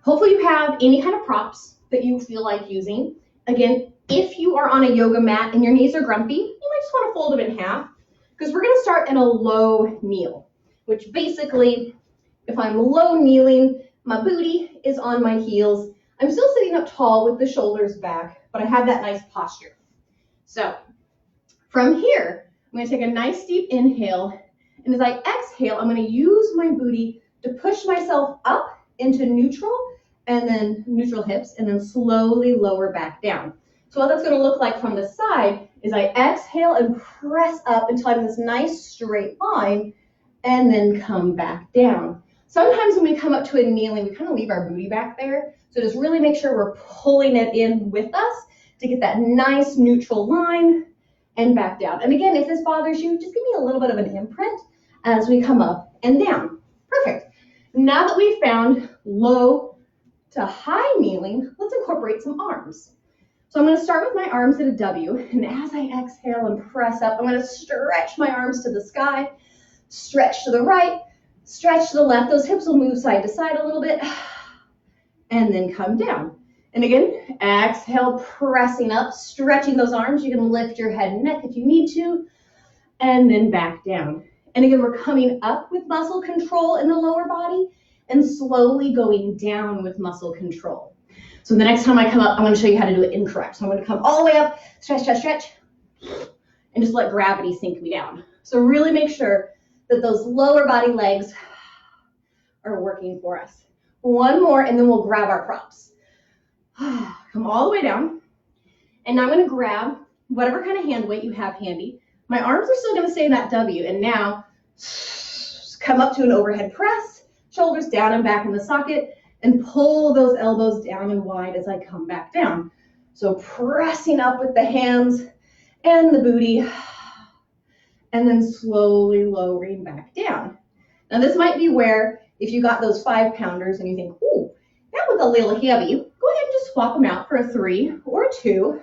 Hopefully you have any kind of props that you feel like using. Again, if you are on a yoga mat and your knees are grumpy, you might just want to fold them in half because we're going to start in a low kneel, which basically, if I'm low kneeling, my booty is on my heels. I'm still sitting up tall with the shoulders back, but I have that nice posture. So from here, I'm going to take a nice deep inhale, and as I exhale, I'm going to use my booty to push myself up into neutral, and then neutral hips, and then slowly lower back down. So what that's going to look like from the side is I exhale and press up until I'm in this nice straight line, and then come back down. Sometimes when we come up to a kneeling, we kind of leave our booty back there. So just really make sure we're pulling it in with us to get that nice neutral line and back down. And again, if this bothers you, just give me a little bit of an imprint as we come up and down. Perfect. Now that we've found low to high kneeling, let's incorporate some arms. So I'm going to start with my arms at a W, and as I exhale and press up, I'm going to stretch my arms to the sky, stretch to the right, stretch to the left. Those hips will move side to side a little bit, and then come down. And again, exhale, pressing up, stretching those arms. You can lift your head and neck if you need to, and then back down. And again, we're coming up with muscle control in the lower body and slowly going down with muscle control. So the next time I come up, I'm going to show you how to do it incorrect. So I'm going to come all the way up, stretch, stretch, stretch, and just let gravity sink me down. So really make sure that those lower body legs are working for us. One more, and then we'll grab our props. Come all the way down. And now I'm going to grab whatever kind of hand weight you have handy. My arms are still going to stay in that W. And now come up to an overhead press, shoulders down and back in the socket, and pull those elbows down and wide as I come back down. So pressing up with the hands and the booty, and then slowly lowering back down. Now this might be where, if you got those 5-pounders and you think, ooh, that was a little heavy, go ahead and just swap them out for a 3 or a 2.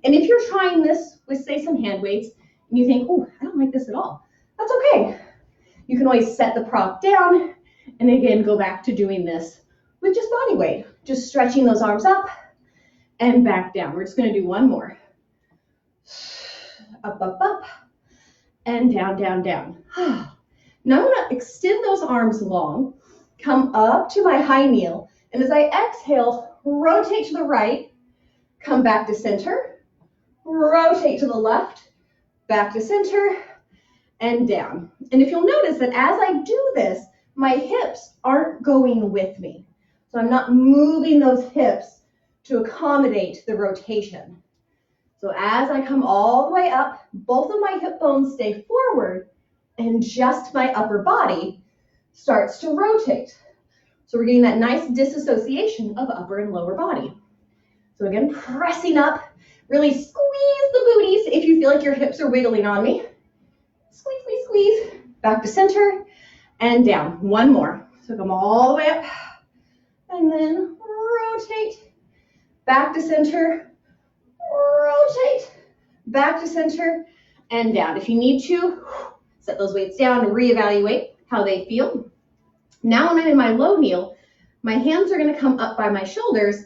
And if you're trying this with, say, some hand weights, and you think, ooh, I don't like this at all, that's okay. You can always set the prop down, and again, go back to doing this with just body weight, just stretching those arms up and back down. We're just going to do one more. Up, up, up, and down, down, down. Now I'm going to extend those arms long, come up to my high kneel, and as I exhale, rotate to the right, come back to center, rotate to the left, back to center, and down. And if you'll notice that as I do this, my hips aren't going with me. So I'm not moving those hips to accommodate the rotation. So as I come all the way up, both of my hip bones stay forward, and just my upper body starts to rotate. So we're getting that nice disassociation of upper and lower body. So again, pressing up, really squeeze the booties if you feel like your hips are wiggling on me. Squeeze, squeeze, squeeze. Back to center and down. One more. So come all the way up and then rotate. Back to center, rotate. Back to center and down. If you need to, set those weights down and reevaluate how they feel. Now when I'm in my low kneel, my hands are going to come up by my shoulders.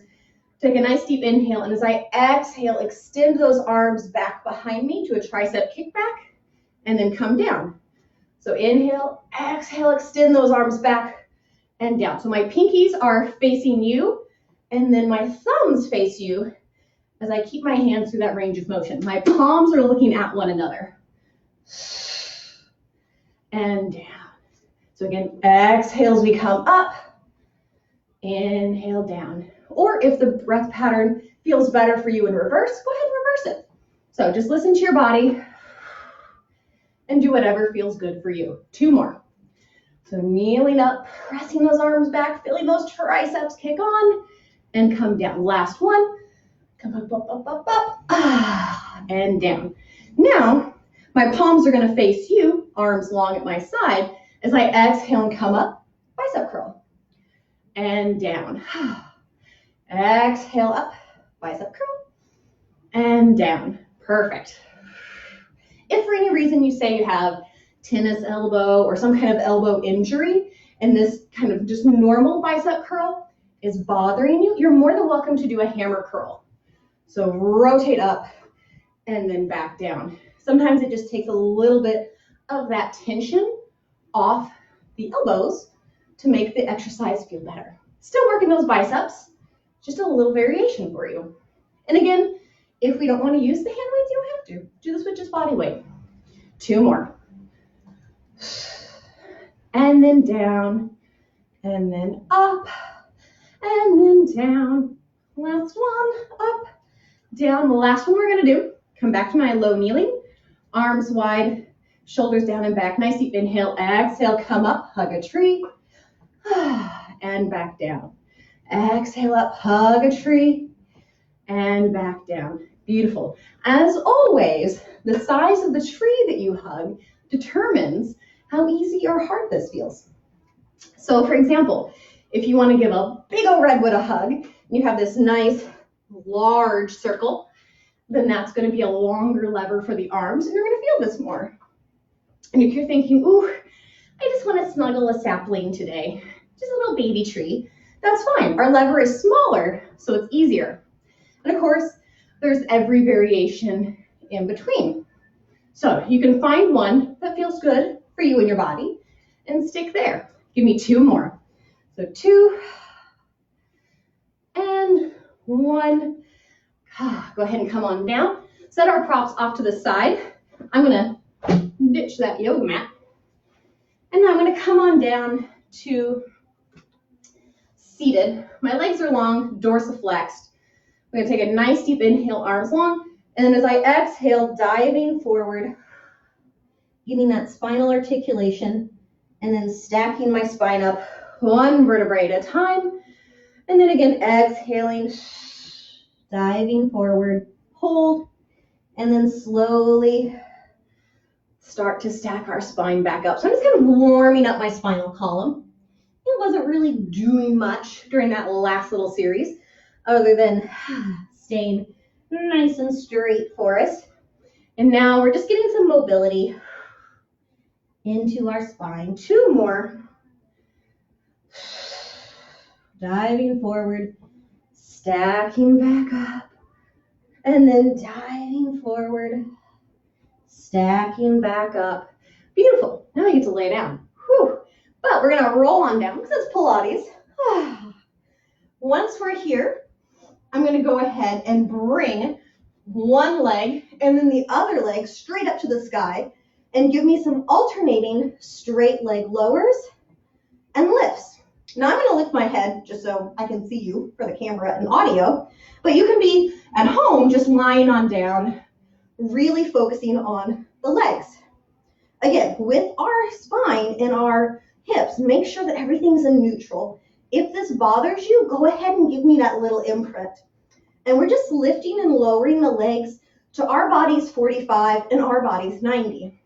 Take a nice deep inhale, and as I exhale, extend those arms back behind me to a tricep kickback, and then come down. So inhale, exhale, extend those arms back and down. So my pinkies are facing you, and then my thumbs face you as I keep my hands through that range of motion. My palms are looking at one another. And down. So again, exhale as we come up, inhale down. Or if the breath pattern feels better for you in reverse, go ahead and reverse it. So just listen to your body and do whatever feels good for you. 2 more. So kneeling up, pressing those arms back, feeling those triceps kick on, and come down. Last one. Come up, up, up, up, up, and down. Now, my palms are going to face you, arms long at my side, as I exhale and come up, bicep curl, and down. Exhale up, bicep curl, and down. Perfect. If for any reason you say you have tennis elbow or some kind of elbow injury, and this kind of just normal bicep curl is bothering you, you're more than welcome to do a hammer curl. So rotate up and then back down. Sometimes it just takes a little bit of that tension off the elbows to make the exercise feel better. Still working those biceps, just a little variation for you. And again, if we don't want to use the hand weights, you don't have to. Do this with just body weight. 2 more. And then down, and then up, and then down. Last one, up, down. The last one we're gonna do, come back to my low kneeling, arms wide, shoulders down and back. Nice deep inhale, exhale, come up, hug a tree, and back down. Exhale up, hug a tree, and back down. Beautiful. As always, the size of the tree that you hug determines how easy or hard this feels. So for example, if you want to give a big old redwood a hug, you have this nice large circle, then that's going to be a longer lever for the arms, and you're going to feel this more. And if you're thinking, ooh, I just want to snuggle a sapling today, just a little baby tree, that's fine. Our lever is smaller, so it's easier. And of course, there's every variation in between. So you can find one that feels good for you and your body and stick there. Give me 2 more. So 2 and 1. Go ahead and come on down. Set our props off to the side. I'm going to ditch that yoga mat. And I'm going to come on down to seated. My legs are long, dorsiflexed. I'm going to take a nice deep inhale, arms long. And then as I exhale, diving forward, getting that spinal articulation, and then stacking my spine up 1 vertebrae at a time. And then again, exhaling, diving forward, hold, and then slowly start to stack our spine back up. So I'm just kind of warming up my spinal column. It wasn't really doing much during that last little series, other than staying nice and straight for us. And now we're just getting some mobility into our spine. 2 more. Diving forward, stacking back up, and then diving forward, stacking back up. Beautiful. Now I get to lay down. Whew. But we're going to roll on down because it's Pilates. Once we're here, I'm going to go ahead and bring one leg and then the other leg straight up to the sky and give me some alternating straight leg lowers and lifts. Now I'm going to lift my head just so I can see you for the camera and audio, but you can be at home just lying on down, really focusing on the legs. Again, with our spine and our hips, make sure that everything's in neutral. If this bothers you, go ahead and give me that little imprint. And we're just lifting and lowering the legs to our body's 45 and our body's 90.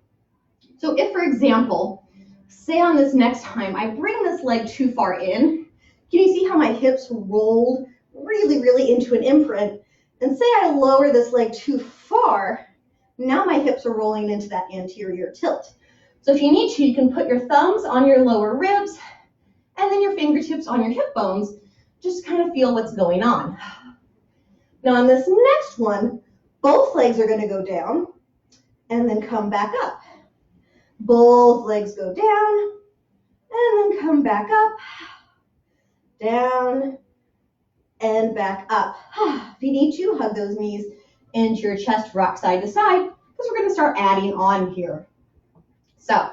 So if, for example, say on this next time, I bring this leg too far in, can you see how my hips rolled really, really into an imprint? And say I lower this leg too far, now my hips are rolling into that anterior tilt. So if you need to, you can put your thumbs on your lower ribs and then your fingertips on your hip bones. Just kind of feel what's going on. Now on this next one, both legs are going to go down and then come back up. Both legs go down and then come back up, down and back up. If you need to, hug those knees into your chest, rock side to side, because we're going to start adding on here. So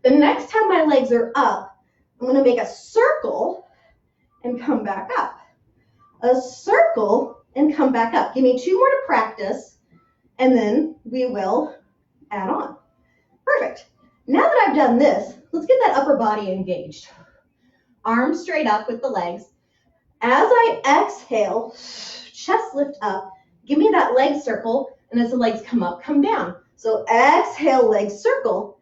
the next time my legs are up, I'm going to make a circle and come back up. A circle and come back up. Give me 2 more to practice, and then we will add on. Perfect. Now that I've done this, let's get that upper body engaged. Arms straight up with the legs. As I exhale, chest lift up. Give me that leg circle, and as the legs come up, come down. So exhale, leg circle,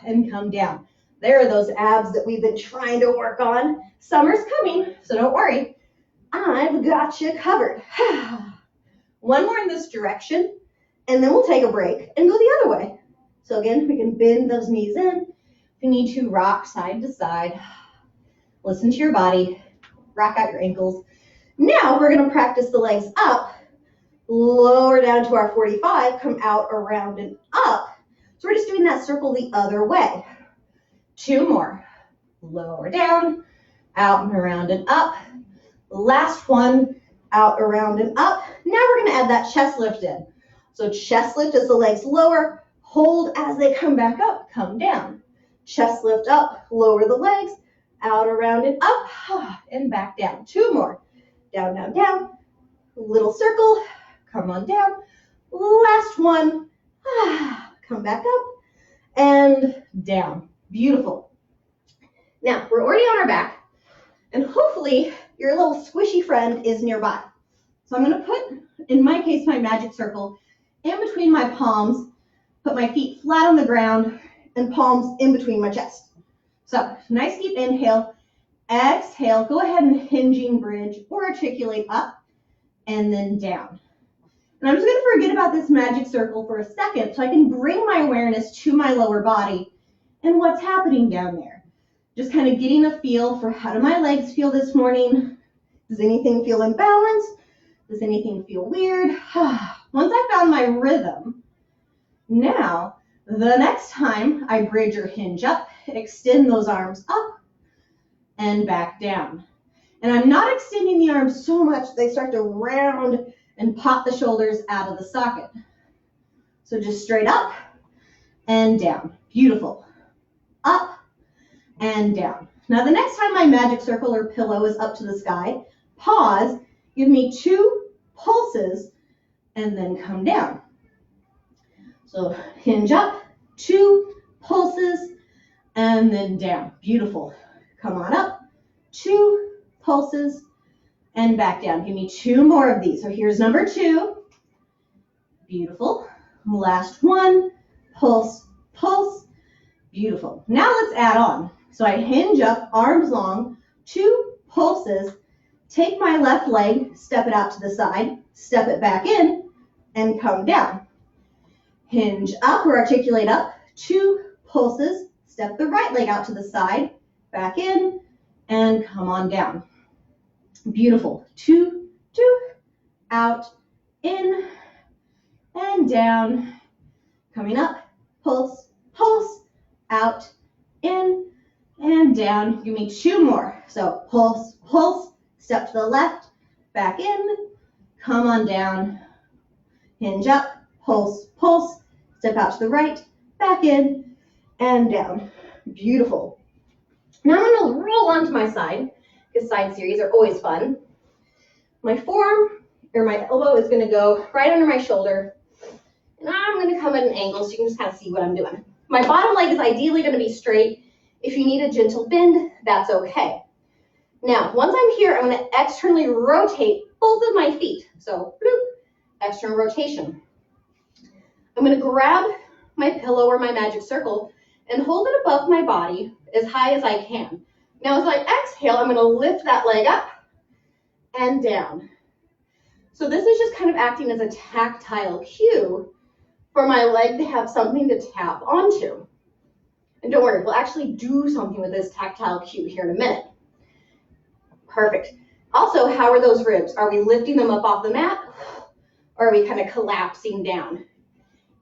and come down. There are those abs that we've been trying to work on. Summer's coming, so don't worry. I've got you covered. 1 more in this direction, and then we'll take a break and go the other way. So again, we can bend those knees in. If you need to, rock side to side. Listen to your body. Rock out your ankles. Now we're gonna practice the legs up, lower down to our 45, come out, around, and up. So we're just doing that circle the other way. 2 more. Lower down, out and around and up. Last one, out, around, and up. Now we're gonna add that chest lift in. So chest lift as the legs lower, hold as they come back up, come down. Chest lift up, lower the legs, out, around, and up, and back down. 2 more. Down, down, down. Little circle, come on down. Last one, come back up and down. Beautiful. Now, we're already on our back, and hopefully your little squishy friend is nearby. So I'm going to put, in my case, my magic circle in between my palms, put my feet flat on the ground, and palms in between my chest. So, nice deep inhale. Exhale, go ahead and hinging bridge or articulate up and then down. And I'm just going to forget about this magic circle for a second so I can bring my awareness to my lower body and what's happening down there. Just kind of getting a feel for how do my legs feel this morning? Does anything feel imbalanced? Does anything feel weird? Once I found my rhythm, now the next time I bridge or hinge up, extend those arms up and back down. And I'm not extending the arms so much they start to round and pop the shoulders out of the socket. So just straight up and down. Beautiful. Up and down. Now the next time my magic circle or pillow is up to the sky, pause, give me 2 pulses, and then come down. So hinge up, 2 pulses, and then down. Beautiful. Come on up, 2 pulses, and back down. Give me 2 more of these. So here's number 2. Beautiful. Last one, pulse, pulse. Beautiful. Now let's add on. So I hinge up, arms long, 2 pulses, take my left leg, step it out to the side, step it back in, and come down. Hinge up or articulate up, 2 pulses, step the right leg out to the side, back in, and come on down. Beautiful. 2, 2, out, in, and down. Coming up, pulse, pulse, out, in, and down. Give me 2 more. So pulse, pulse, step to the left, back in, come on down, hinge up, pulse, pulse, step out to the right, back in, and down. Beautiful. Now I'm going to roll onto my side, because side series are always fun. My forearm, or my elbow, is going to go right under my shoulder, and I'm going to come at an angle so you can just kind of see what I'm doing. My bottom leg is ideally going to be straight. If you need a gentle bend, that's okay. Now, once I'm here, I'm going to externally rotate both of my feet. So, bloop, external rotation. I'm going to grab my pillow or my magic circle and hold it above my body as high as I can. Now, as I exhale, I'm going to lift that leg up and down. So this is just kind of acting as a tactile cue for my leg to have something to tap onto. And don't worry, we'll actually do something with this tactile cue here in a minute. Perfect. Also, how are those ribs? Are we lifting them up off the mat, or are we kind of collapsing down?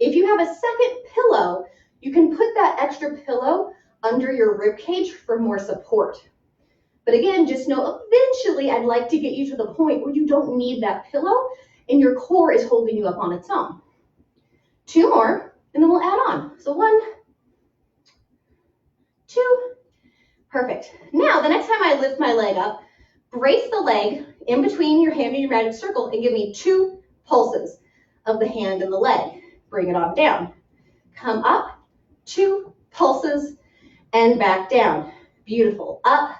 If you have a second pillow, you can put that extra pillow under your rib cage for more support. But again, just know eventually I'd like to get you to the point where you don't need that pillow and your core is holding you up on its own. 2 more, and then we'll add on. So 1, 2, perfect. Now, the next time I lift my leg up, brace the leg in between your hand and your magic circle and give me 2 pulses of the hand and the leg. Bring it on down. Come up, 2 pulses, and back down. Beautiful. Up,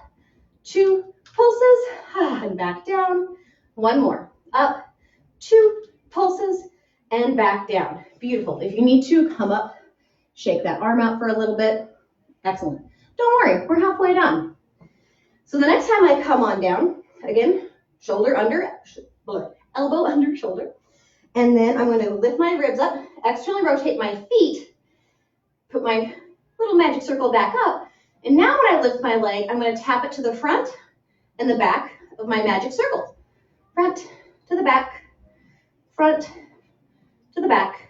2 pulses, and back down. 1 more. Up, 2 pulses, and back down. Beautiful. If you need to, come up, shake that arm out for a little bit. Excellent. Don't worry, we're halfway done. So the next time I come on down, again, shoulder under, elbow under shoulder, and then I'm going to lift my ribs up, externally rotate my feet, put my little magic circle back up, and now when I lift my leg, I'm going to tap it to the front and the back of my magic circle. Front to the back, front to the back.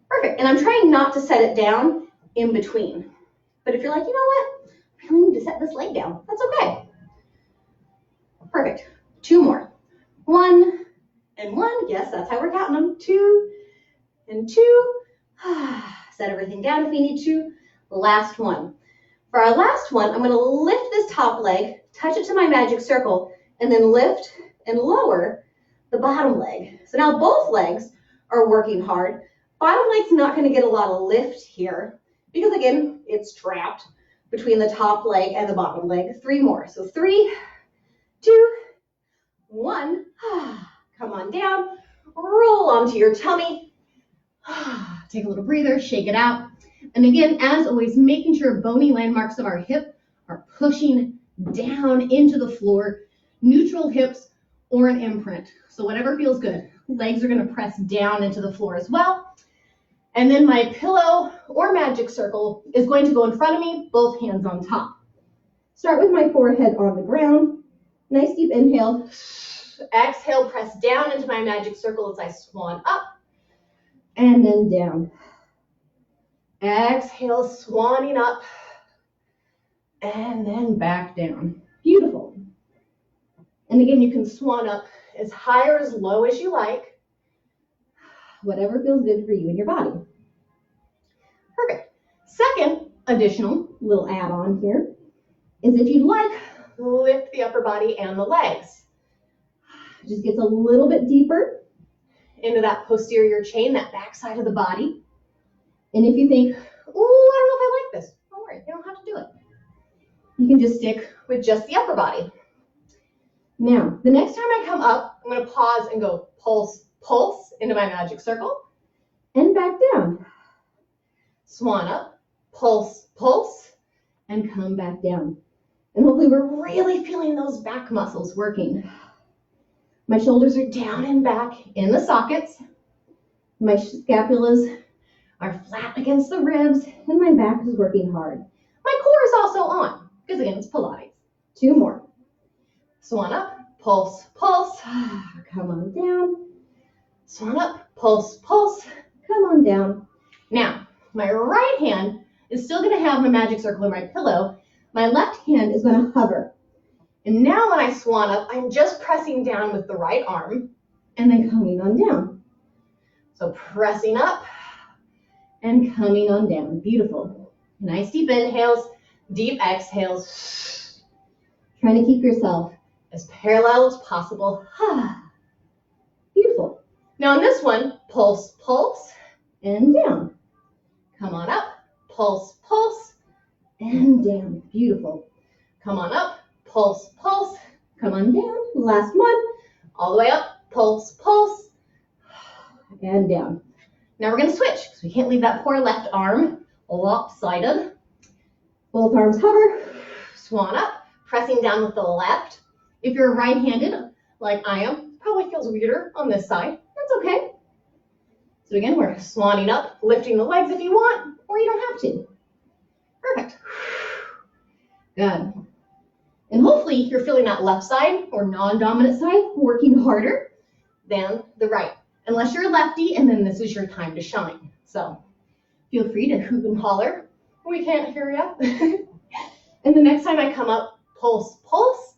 Perfect. And I'm trying not to set it down in between. But if you're like, you know what? I really need to set this leg down. That's okay. Perfect. 2 more. 1 and 1. Yes, that's how we're counting them. 2 and 2. Set everything down if we need to. Last one. For our last one, I'm going to lift this top leg, touch it to my magic circle, and then lift and lower the bottom leg. So now both legs are working hard. Bottom leg's not going to get a lot of lift here because, again, it's trapped between the top leg and the bottom leg. 3 more. So 3, 2, 1. Come on down. Roll onto your tummy. Take a little breather, shake it out. And again, as always, making sure bony landmarks of our hip are pushing down into the floor, neutral hips or an imprint. So whatever feels good. Legs are going to press down into the floor as well. And then my pillow or magic circle is going to go in front of me, both hands on top. Start with my forehead on the ground. Nice deep inhale. Exhale, press down into my magic circle as I swan up and then down. Exhale, swanning up and then back down. Beautiful. And again, you can swan up as high or as low as you like. Whatever feels good for you and your body. Perfect. Second additional little add-on here is if you'd like, lift the upper body and the legs. It just gets a little bit deeper into that posterior chain, that back side of the body. And if you think, oh, I don't know if I like this, don't worry, you don't have to do it. You can just stick with just the upper body. Now, the next time I come up, I'm going to pause and go pulse, pulse into my magic circle and back down. Swan up, pulse, pulse, and come back down. And hopefully we're really feeling those back muscles working. My shoulders are down and back in the sockets. My scapulas are flat against the ribs, and my back is working hard. My core is also on, because again, it's Pilates. 2 more. Swan up, pulse, pulse. Come on down. Swan up, pulse, pulse. Come on down. Now, my right hand is still going to have my magic circle or my pillow. My left hand is going to hover. And now when I swan up, I'm just pressing down with the right arm and then coming on down. So pressing up and coming on down. Beautiful. Nice deep inhales, deep exhales. Trying to keep yourself as parallel as possible. Beautiful. Now on this one, pulse, pulse, and down. Come on up, pulse, pulse, and down. Beautiful. Come on up, pulse, pulse, come on down. Last one, all the way up, pulse, pulse, and down. Now we're going to switch because we can't leave that poor left arm lopsided. Both arms hover, swan up, pressing down with the left. If you're right-handed, like I am, it probably feels weirder on this side. That's okay. So again, we're swanning up, lifting the legs if you want, or you don't have to. Perfect. Good. And hopefully you're feeling that left side or non-dominant side working harder than the right. Unless you're a lefty, and then this is your time to shine. So feel free to hoot and holler. We can't hear you. And the next time I come up, pulse, pulse,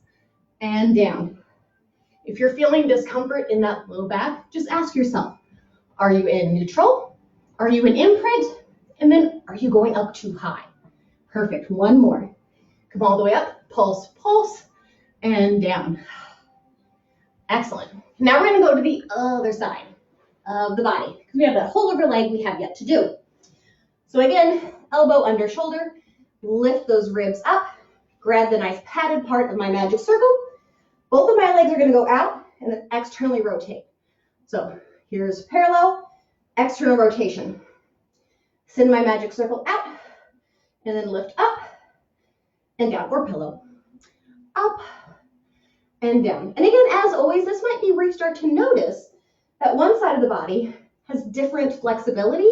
and down. If you're feeling discomfort in that low back, just ask yourself, are you in neutral? Are you in imprint? And then are you going up too high? Perfect. One more. Come all the way up, pulse, pulse, and down. Excellent. Now we're going to go to the other side of the body because we have that whole other leg we have yet to do. So again, elbow under shoulder, lift those ribs up, grab the nice padded part of my magic circle. Both of my legs are going to go out and then externally rotate. So here's parallel, external rotation. Send my magic circle out and then lift up and down, or pillow. Up and down. And again, as always, this might be where you start to notice that one side of the body has different flexibility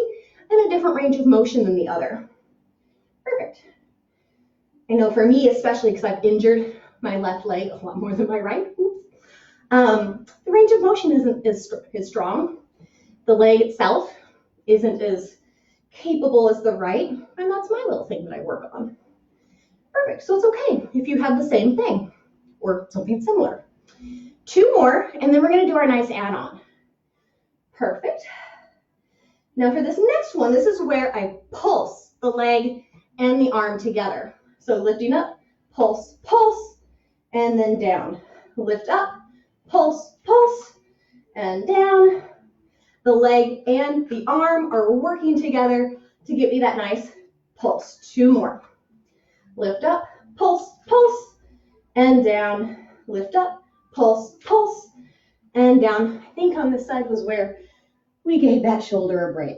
and a different range of motion than the other. Perfect. I know for me, especially because I've injured my left leg a lot more than my right, The range of motion isn't as strong. The leg itself isn't as capable as the right, and that's my little thing that I work on. Perfect, so it's okay if you have the same thing or something similar. 2 more, and then we're gonna do our nice add-on. Perfect. Now for this next one, this is where I pulse the leg and the arm together. So lifting up, pulse, pulse, and then down. Lift up, pulse, pulse, and down. The leg and the arm are working together to give me that nice pulse. 2 more. Lift up, pulse, pulse, and down. Lift up, pulse, pulse, and down. I think on this side was where we gave that shoulder a break.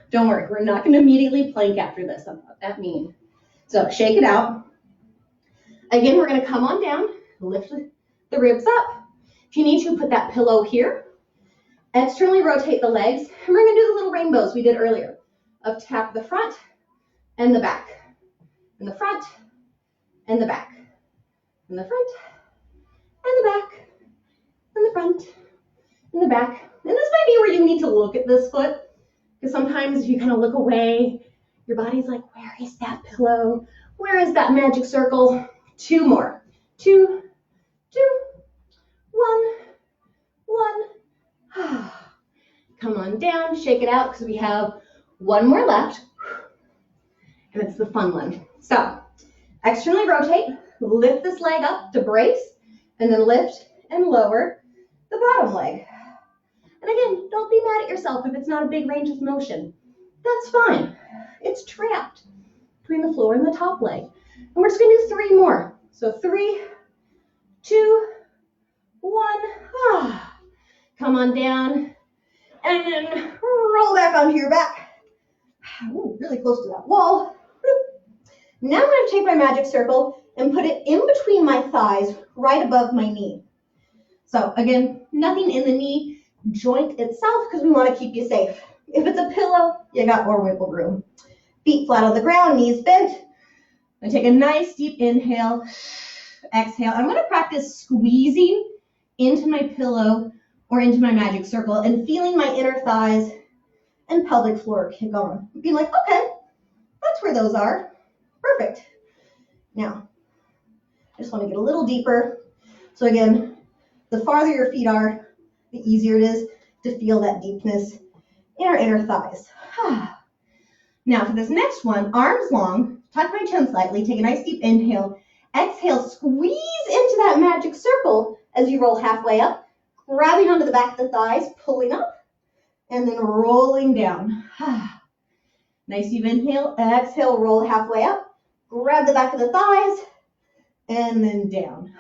Don't worry, we're not going to immediately plank after this. I'm not that mean. So shake it out. Again, we're going to come on down, lift the ribs up. If you need to, put that pillow here. Externally rotate the legs, and we're going to do the little rainbows we did earlier of tap the front and the back, and the front and the back, and the front and the back, and the front and the back. And this might be where you need to look at this foot, because sometimes if you kind of look away, your body's like, where is that pillow? Where is that magic circle? 2 more. 2, 2, 1, 1. Come on down, shake it out, because we have 1 more left, and it's the fun one. So externally rotate, lift this leg up to brace, and then lift and lower the bottom leg. And again, don't be mad at yourself if it's not a big range of motion. That's fine. It's trapped between the floor and the top leg. And we're just going to do 3 more. So 3, 2, 1. Come on down. And then roll back onto your back. Ooh, really close to that wall. Now I'm going to take my magic circle and put it in between my thighs, right above my knee. So again, nothing in the knee joint itself, because we want to keep you safe. If it's a pillow, you got more wiggle room. Feet flat on the ground, knees bent. I take a nice deep inhale, exhale. I'm going to practice squeezing into my pillow or into my magic circle and feeling my inner thighs and pelvic floor kick on. Being like, okay, that's where those are. Perfect. Now, I just want to get a little deeper. So again, the farther your feet are, the easier it is to feel that deepness in our inner thighs. Now for this next one, arms long, tuck my chin slightly, take a nice deep inhale, exhale, squeeze into that magic circle as you roll halfway up, grabbing onto the back of the thighs, pulling up, and then rolling down. Nice deep inhale, exhale, roll halfway up, grab the back of the thighs, and then down.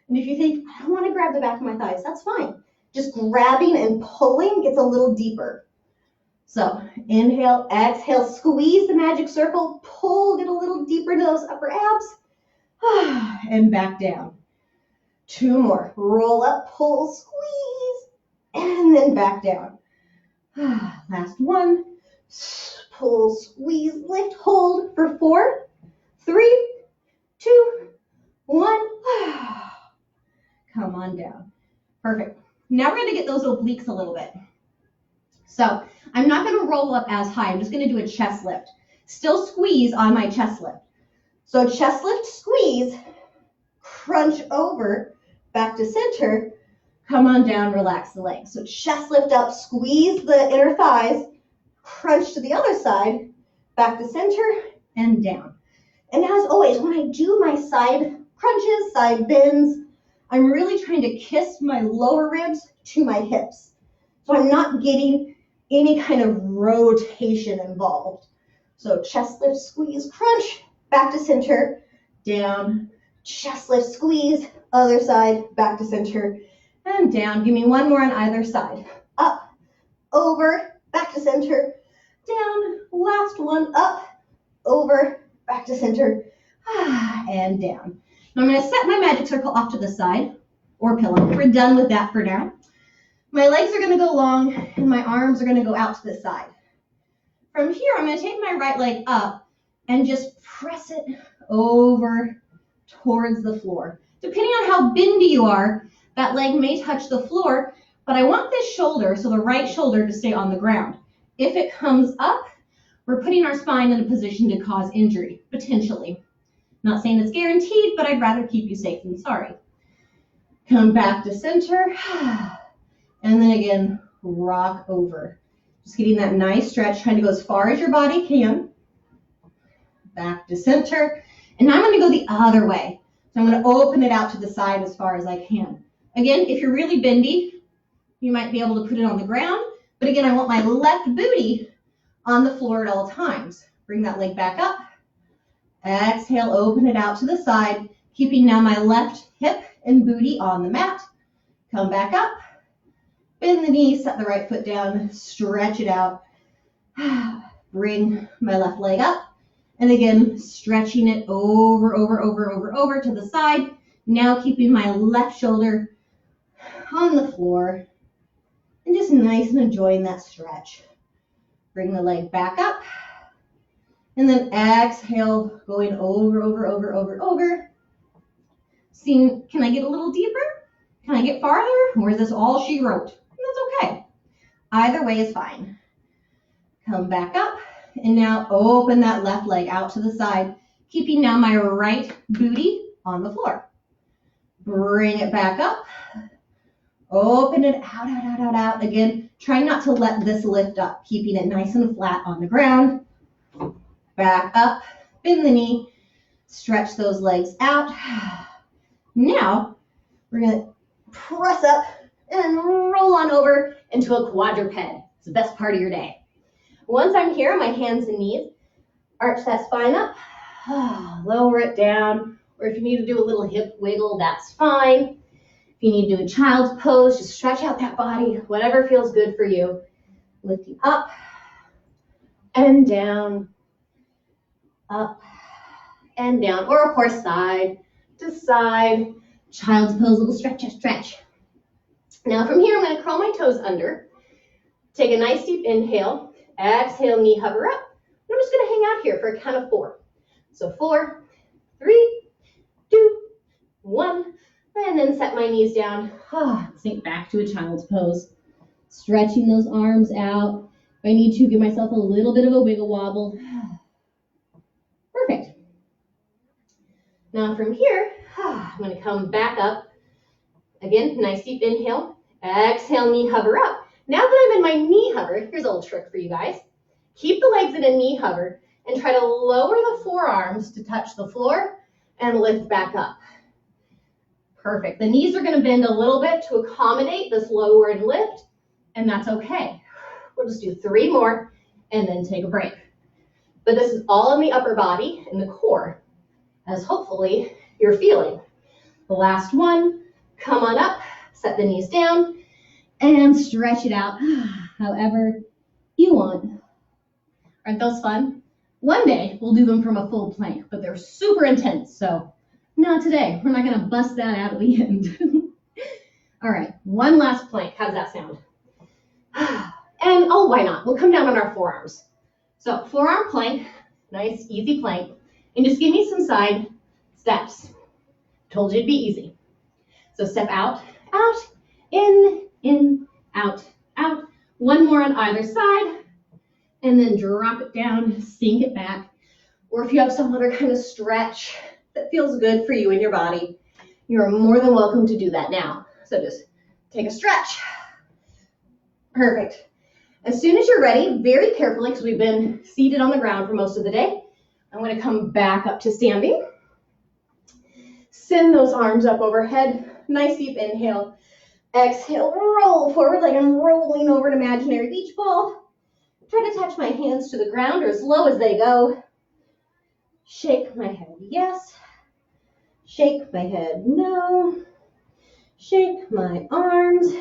And if you think, I don't want to grab the back of my thighs, that's fine. Just grabbing and pulling gets a little deeper. So inhale, exhale, squeeze the magic circle, pull, get a little deeper into those upper abs, and back down. 2 more. Roll up, pull, squeeze, and then back down. Last one. Pull, squeeze, lift, hold for 4, 3, 2, 1. Come on down. Perfect. Now we're going to get those obliques a little bit. So I'm not going to roll up as high. I'm just going to do a chest lift. Still squeeze on my chest lift. So chest lift, squeeze, crunch over, back to center, come on down, relax the legs. So chest lift up, squeeze the inner thighs, crunch to the other side, back to center, and down. And as always, when I do my side crunches, side bends, I'm really trying to kiss my lower ribs to my hips. So I'm not getting any kind of rotation involved. So chest lift, squeeze, crunch, back to center, down, chest lift, squeeze, other side, back to center, and down. Give me 1 more on either side. Up, over, back to center, down, last one, up, over, back to center, and down. Now I'm going to set my magic circle off to the side, or pillow. We're done with that for now. My legs are going to go long, and my arms are going to go out to the side. From here, I'm going to take my right leg up and just press it over towards the floor. Depending on how bendy you are, That leg may touch the floor, but I want this shoulder, so the right shoulder, to stay on the ground. If it comes up, we're putting our spine in a position to cause injury, potentially. Not saying it's guaranteed, but I'd rather keep you safe than sorry. Come back to center, and then again, rock over. Just getting that nice stretch, trying to go as far as your body can. Back to center, and now I'm gonna go the other way. So I'm gonna open it out to the side as far as I can. Again, if you're really bendy, you might be able to put it on the ground, but again, I want my left booty on the floor at all times. Bring that leg back up. Exhale, open it out to the side, keeping now my left hip and booty on the mat. Come back up, bend the knee, set the right foot down, stretch it out. Bring my left leg up, and again, stretching it over to the side. Now keeping my left shoulder on the floor, and just nice and enjoying that stretch. Bring the leg back up, and then exhale, going over. Seeing, can I get a little deeper? Can I get farther? Or is this all she wrote? That's okay. Either way is fine. Come back up, and now open that left leg out to the side, keeping now my right booty on the floor. Bring it back up. Open it out. Again, try not to let this lift up, keeping it nice and flat on the ground. Back up, bend the knee, stretch those legs out. Now, we're gonna press up and roll on over into a quadruped. It's the best part of your day. Once I'm here on my hands and knees, arch that spine up, lower it down, or if you need to do a little hip wiggle, that's fine. If you need to do a child's pose, just stretch out that body, whatever feels good for you. Lifting up and down, up and down, or of course side to side. Child's pose, little stretch. Now from here, I'm going to curl my toes under. Take a nice deep inhale. Exhale, knee hover up. I'm just going to hang out here for a count of 4. So 4, 3, 2, 1. And then set my knees down. Sink back to a child's pose. Stretching those arms out. If I need to, give myself a little bit of a wiggle wobble. Perfect. Now from here, I'm going to come back up. Again, nice deep inhale. Exhale, knee hover up. Now that I'm in my knee hover, here's a little trick for you guys. Keep the legs in a knee hover and try to lower the forearms to touch the floor and lift back up. Perfect. The knees are going to bend a little bit to accommodate this lowered lift, and that's okay. We'll just do 3 more and then take a break. But this is all in the upper body, in the core, as hopefully you're feeling. The last one, come on up, set the knees down, and stretch it out however you want. Aren't those fun? One day we'll do them from a full plank, but they're super intense, so not today. We're not going to bust that out at the end. All right, one last plank. How does that sound? And why not? We'll come down on our forearms. So forearm plank, nice easy plank, and just give me some side steps. Told you it'd be easy. So step out, in, out. One more on either side, and then drop it down, sink it back. Or if you have some other kind of stretch that feels good for you in your body, you're more than welcome to do that now. So just take a stretch. Perfect. As soon as you're ready, very carefully, because we've been seated on the ground for most of the day, I'm going to come back up to standing. Send those arms up overhead. Nice deep inhale. Exhale, roll forward like I'm rolling over an imaginary beach ball. Try to touch my hands to the ground or as low as they go. Shake my head, yes. Shake my head, no. Shake my arms.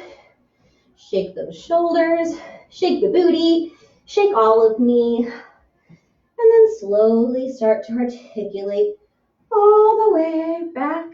Shake those shoulders. Shake the booty. Shake all of me. And then slowly start to articulate all the way back